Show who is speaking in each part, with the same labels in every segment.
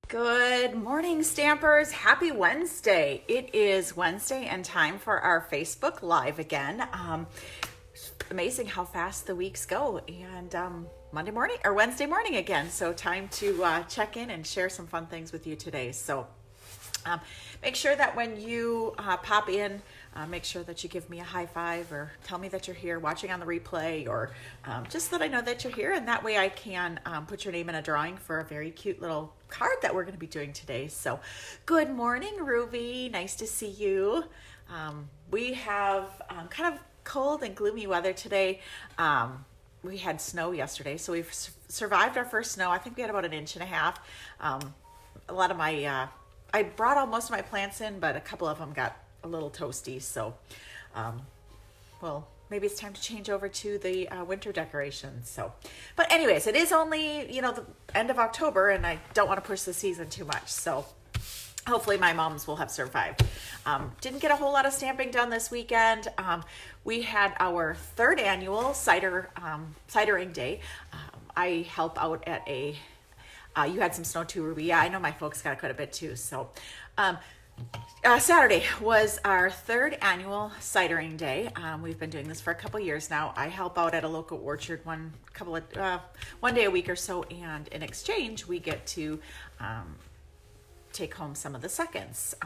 Speaker 1: Good morning, Stampers. Happy Wednesday. It is Wednesday and time for our Facebook Live again. Amazing how fast the weeks go, and Monday morning or Wednesday morning again. So time to check in and share some fun things with you today. So make sure that when you pop in, make sure that you give me a high five or tell me that you're here watching on the replay, or just that I know that you're here, and that way I can put your name in a drawing for a very cute little card that we're going to be doing today. So good morning, Ruby. Nice to see you. We have kind of cold and gloomy weather today. We had snow yesterday, so we've survived our first snow. I think we had about 1.5 inches. A lot of my I brought all most of my plants in, but a couple of them got a little toasty. So, well, maybe it's time to change over to the winter decorations. So, but anyways, it is only, the end of October, and I don't want to push the season too much. So hopefully my moms will have survived. Didn't get a whole lot of stamping done this weekend. We had our third annual cidering day. I help out at a you had some snow too, Ruby. Yeah, I know my folks got quite a bit too. So Saturday was our third annual cidering day. We've been doing this for a couple years now. I help out at a local orchard one day a week or so, and in exchange we get to take home some of the seconds,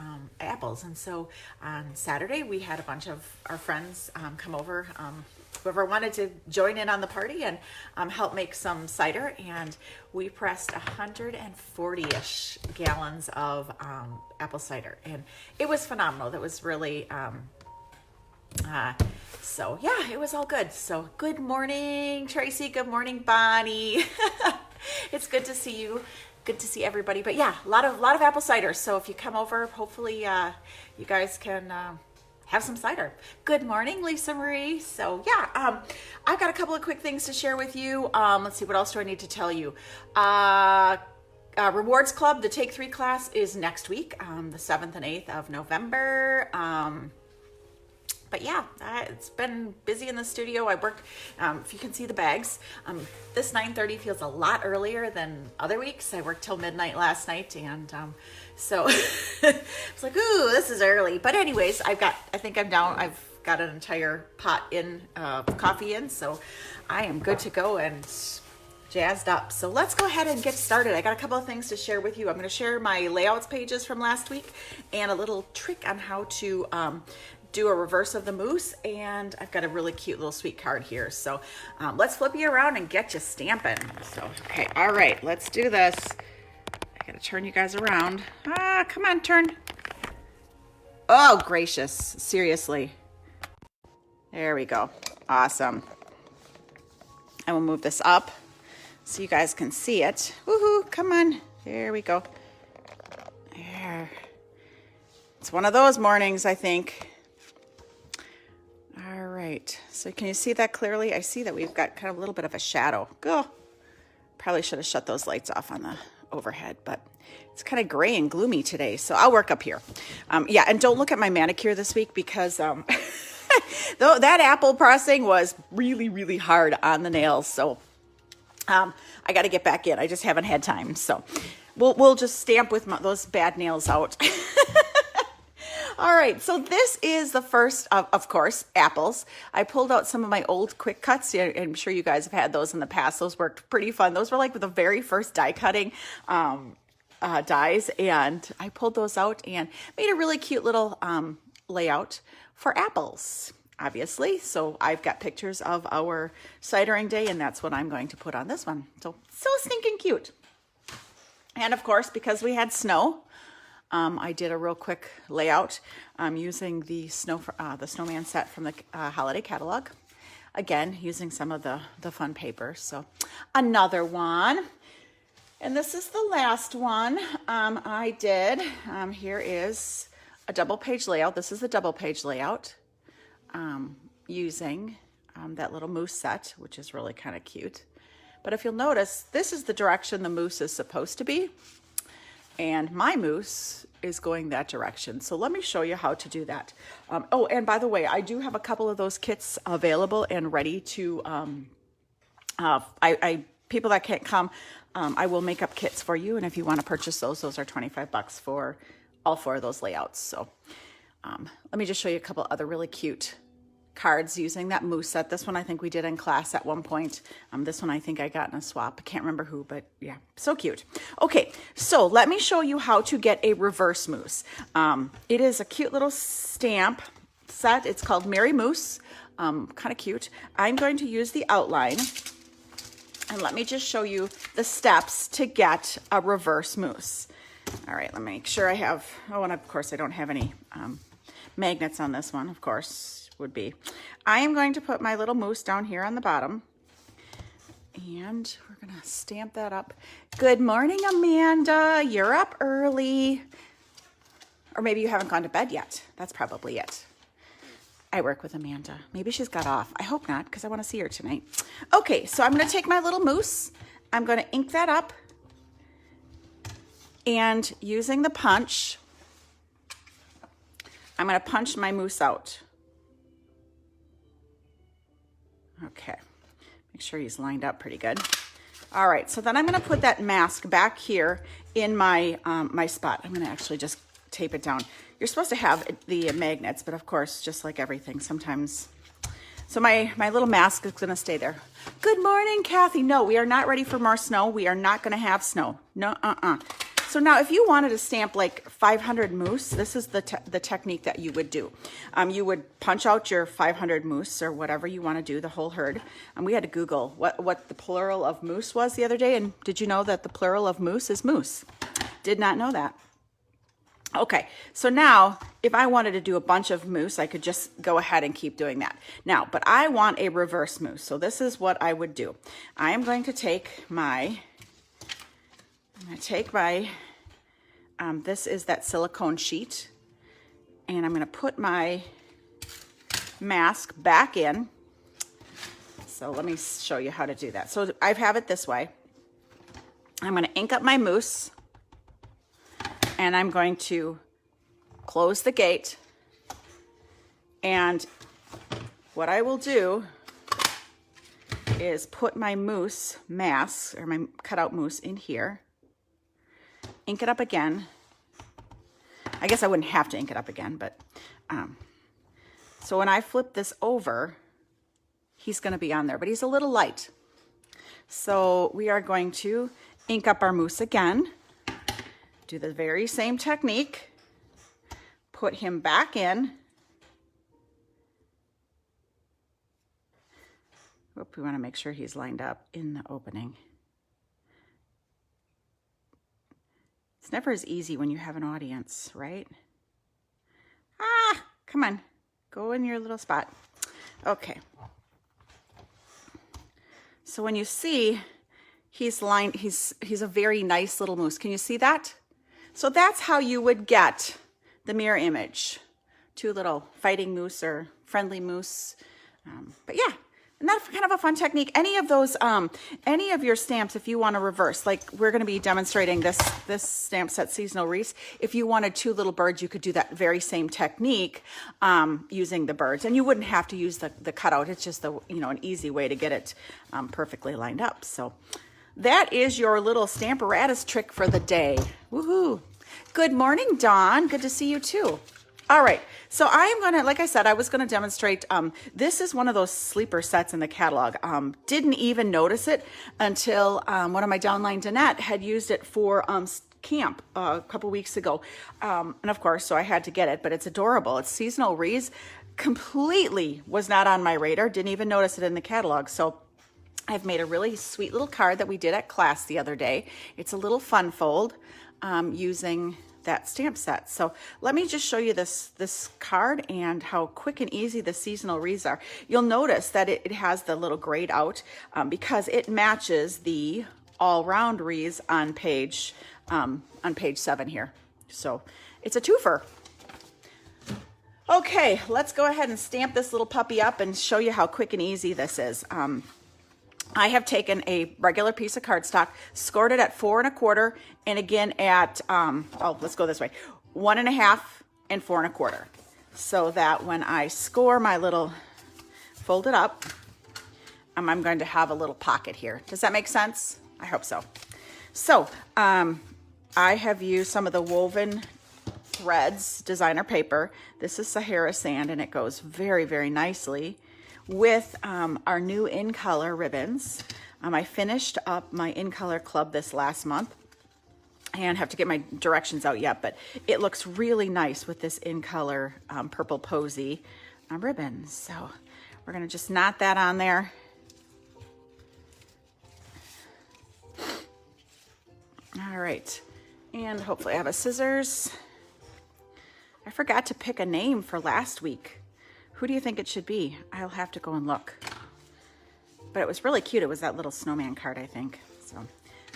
Speaker 1: apples. And so on Saturday we had a bunch of our friends come over, whoever wanted to join in on the party and help make some cider, and we pressed 140-ish gallons of apple cider, and it was phenomenal. That was really so yeah, it was all good. So good morning, Tracy. Good morning, Bonnie. It's good to see you. Good to see everybody. But yeah, a lot of apple cider. So if you come over, hopefully you guys can have some cider. Good morning, Lisa Marie. So yeah, I've got a couple of quick things to share with you. Let's see, what else do I need to tell you? Rewards Club, the Take 3 class is next week, the 7th and 8th of November. But yeah, it's been busy in the studio. I work, if you can see the bags, this 9:30 feels a lot earlier than other weeks. I worked till midnight last night, and so it's like, ooh, this is early. But anyways, I think I'm down. I've got an entire pot in, coffee in, so I am good to go and jazzed up. So let's go ahead and get started. I got a couple of things to share with you. I'm going to share my layouts pages from last week and a little trick on how to do a reverse of the moose, and I've got a really cute little sweet card here. So let's flip you around and get you stamping. So, okay, all right, let's do this. I gotta turn you guys around. Come on, turn. Oh, gracious, seriously. There we go, awesome. I will move this up so you guys can see it. Woohoo, come on, there we go. There. It's one of those mornings, I think. All right, so can you see that clearly? I see that we've got kind of a little bit of a shadow. Go. Probably should have shut those lights off on the overhead, but it's kind of gray and gloomy today, so I'll work up here. Yeah, and don't look at my manicure this week, because though that apple pressing was really, really hard on the nails, so I got to get back in. I just haven't had time, so we'll just stamp with those bad nails out. All right, so this is the first of course, apples. I pulled out some of my old quick cuts. I'm sure you guys have had those in the past. Those worked pretty fun. Those were like the very first die cutting dies, and I pulled those out and made a really cute little layout for apples, obviously. So I've got pictures of our cidering day, and that's what I'm going to put on this one. So stinking cute. And of course, because we had snow, I did a real quick layout using the snowman set from the holiday catalog. Again, using some of the fun paper. So another one. And this is the last one I did. Here is a double page layout. This is the double page layout using that little moose set, which is really kind of cute. But if you'll notice, this is the direction the moose is supposed to be. And my moose is going that direction. So let me show you how to do that. Oh, and by the way, I do have a couple of those kits available and ready to, people that can't come I will make up kits for you, and if you want to purchase those are $25 for all 4 of those layouts. So let me just show you a couple other really cute cards using that moose set. This one I think we did in class at one point. This one I think I got in a swap. I can't remember who, but yeah, so cute. Okay, so let me show you how to get a reverse moose. It is a cute little stamp set. It's called Merry Moose. Kind of cute. I'm going to use the outline, and let me just show you the steps to get a reverse moose. All right, let me make sure I have, oh, and of course I don't have any magnets on this one, of course. Would be. I am going to put my little moose down here on the bottom, and we're going to stamp that up. Good morning, Amanda. You're up early. Or maybe you haven't gone to bed yet. That's probably it. I work with Amanda. Maybe she's got off. I hope not, because I want to see her tonight. Okay, so I'm going to take my little moose. I'm going to ink that up, and using the punch, I'm going to punch my moose out. Okay, make sure he's lined up pretty good. All right, so then I'm going to put that mask back here in my my spot. I'm going to actually just tape it down. You're supposed to have the magnets, but of course, just like everything, sometimes. So my little mask is going to stay there. Good morning, Kathy. No, we are not ready for more snow. We are not going to have snow. No, So now if you wanted to stamp like 500 moose, this is the technique that you would do. You would punch out your 500 moose or whatever you want to do, the whole herd. And we had to Google what the plural of moose was the other day. And did you know that the plural of moose is moose? Did not know that. Okay, so now if I wanted to do a bunch of moose, I could just go ahead and keep doing that. Now, but I want a reverse moose. So this is what I would do. I am going to take my this is that silicone sheet, and I'm going to put my mask back in. So let me show you how to do that. So I have it this way. I'm going to ink up my moose, and I'm going to close the gate. And what I will do is put my moose mask, or my cutout moose, in here. Ink it up again. I guess I wouldn't have to ink it up again, but so when I flip this over, he's going to be on there, but he's a little light. So we are going to ink up our moose again, do the very same technique, put him back in. Whoop, we want to make sure he's lined up in the opening. It's never as easy when you have an audience, right? Come on, go in your little spot. Okay. So when you see he's lined, he's a very nice little moose. Can you see that? So that's how you would get the mirror image. 2 little fighting moose or friendly moose. But yeah. And that's kind of a fun technique. Any of those, any of your stamps, if you want to reverse, like we're going to be demonstrating this stamp set, Seasonal Wreaths. If you wanted 2 little birds, you could do that very same technique using the birds. And you wouldn't have to use the cutout. It's just an easy way to get it perfectly lined up. So that is your little Stamparatus trick for the day. Woohoo! Good morning, Dawn. Good to see you too. All right, so I am going to, like I said, I was going to demonstrate, this is one of those sleeper sets in the catalog. Didn't even notice it until one of my downline, Danette, had used it for camp a couple weeks ago. And of course, so I had to get it, but it's adorable. It's Seasonal Wreaths. Completely was not on my radar, didn't even notice it in the catalog. So I've made a really sweet little card that we did at class the other day. It's a little fun fold using that stamp set. So let me just show you this card and how quick and easy the Seasonal Wreaths are. You'll notice that it has the little grayed out because it matches the all-round wreaths on page 7 here. So it's a twofer. Okay, let's go ahead and stamp this little puppy up and show you how quick and easy this is. I have taken a regular piece of cardstock, scored it at 4 1/4, and again at, let's go this way, 1 1/2 and 4 1/4. So that when I score my little, fold it up, I'm going to have a little pocket here. Does that make sense? I hope so. So I have used some of the woven threads designer paper. This is Sahara sand, and it goes very, very nicely with our new in color ribbons. I finished up my in color club this last month and have to get my directions out yet, but it looks really nice with this in color purple posy ribbons. So we're gonna just knot that on there. All right, and hopefully I have a scissors. I forgot to pick a name for last week. Who do you think it should be? I'll have to go and look. But it was really cute. It was that little snowman card, I think. So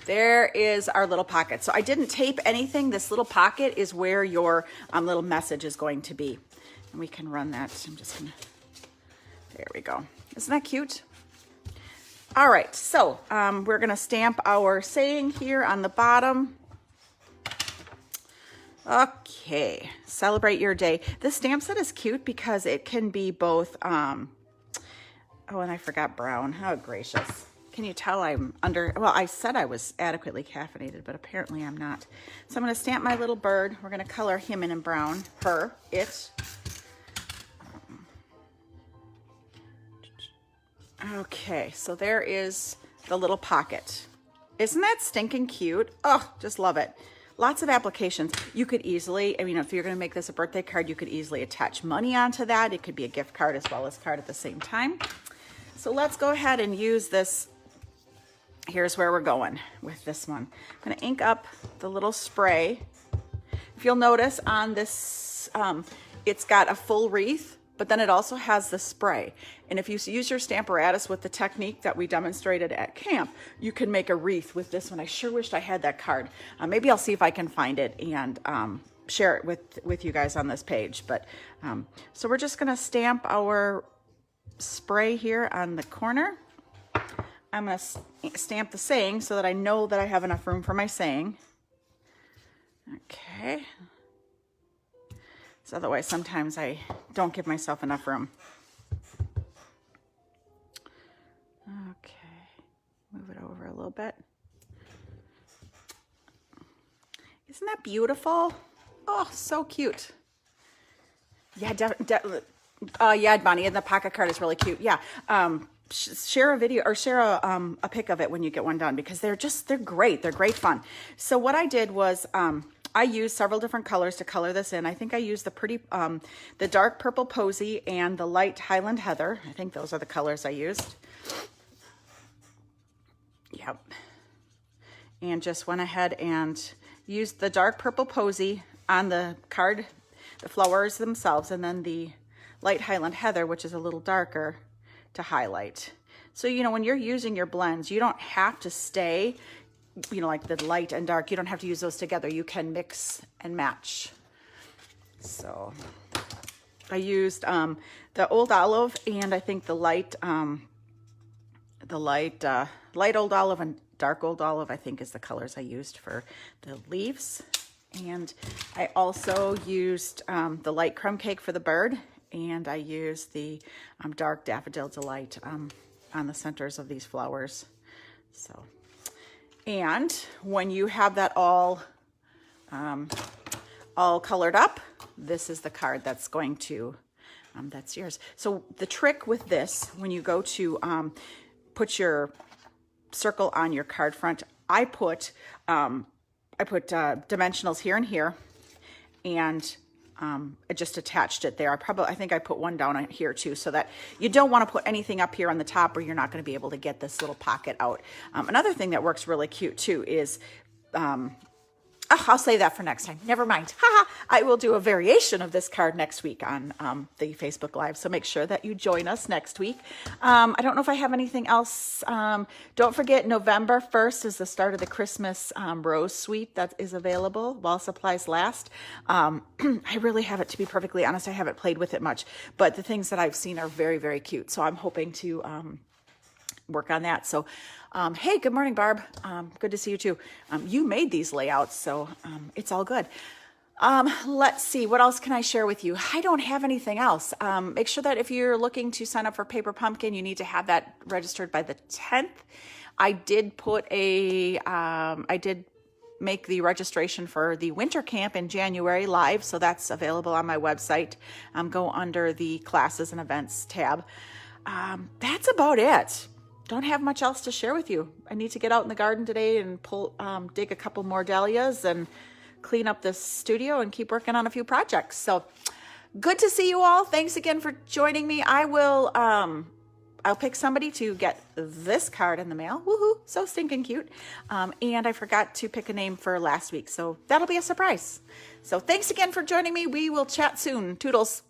Speaker 1: there is our little pocket. So I didn't tape anything. This little pocket is where your little message is going to be. And we can run that. I'm just gonna, there we go. Isn't that cute? All right, so we're gonna stamp our saying here on the bottom. Okay, celebrate your day. This stamp set is cute because it can be both, oh, and I forgot brown. Oh, gracious. Can you tell I'm under, well, I said I was adequately caffeinated, but apparently I'm not. So I'm gonna stamp my little bird. We're gonna color him in brown, her, it. Okay, so there is the little pocket. Isn't that stinking cute? Oh, just love it. Lots of applications. You could easily, I mean, if you're gonna make this a birthday card, you could easily attach money onto that. It could be a gift card as well as card at the same time. So let's go ahead and use this. Here's where we're going with this one. I'm gonna ink up the little spray. If you'll notice on this, it's got a full wreath, but then it also has the spray. And if you use your Stamparatus with the technique that we demonstrated at camp, you can make a wreath with this one. I sure wished I had that card. Maybe I'll see if I can find it and share it with you guys on this page. But so we're just gonna stamp our spray here on the corner. I'm gonna stamp the saying so that I know that I have enough room for my saying. Okay. So otherwise, sometimes I don't give myself enough room. Okay, move it over a little bit. Isn't that beautiful? Oh, so cute. Yeah, yeah, Bonnie, and the pocket card is really cute. Yeah, share a video or share a pic of it when you get one done because they're great. They're great fun. So what I did was, I used several different colors to color this in. I think I used the dark purple posy and the light Highland heather. I think those are the colors I used. Yep. And just went ahead and used the dark purple posy on the card, the flowers themselves, and then the light Highland heather, which is a little darker, to highlight. So, you know, when you're using your blends, you don't have to stay, you know, like the light and dark, you don't have to use those together. You can mix and match. So I used the old olive and I think the light old olive and dark old olive, I think is the colors I used for the leaves. And I also used the light crumb cake for the bird, and I used the dark daffodil delight on the centers of these flowers. So, and when you have that all colored up, this is the card that's going to, that's yours. So the trick with this, when you go to put your circle on your card front, I put dimensionals here and here, and I just attached it there. I think I put one down here too, so that you don't want to put anything up here on the top or you're not going to be able to get this little pocket out. Another thing that works really cute too is, I'll save that for next time. Never mind. Haha. I will do a variation of this card next week on the Facebook Live, so make sure that you join us next week. I don't know if I have anything else. Don't forget, November 1st is the start of the Christmas rose sweep that is available while supplies last. I really haven't, to be perfectly honest, I haven't played with it much, but the things that I've seen are very, very cute, so I'm hoping to work on that. So hey, good morning, Barb. Good to see you too. You made these layouts, so it's all good. Let's see, what else can I share with you? I don't have anything else. Make sure that if you're looking to sign up for Paper Pumpkin, you need to have that registered by the 10th. I did put I did make the registration for the winter camp in January live, so that's available on my website. Go under the classes and events tab. That's about it. Don't have much else to share with you. I need to get out in the garden today and dig a couple more dahlias and clean up this studio and keep working on a few projects. So good to see you all. Thanks again for joining me. I'll pick somebody to get this card in the mail. Woohoo, so stinking cute. And I forgot to pick a name for last week, so that'll be a surprise. So thanks again for joining me. We will chat soon. Toodles.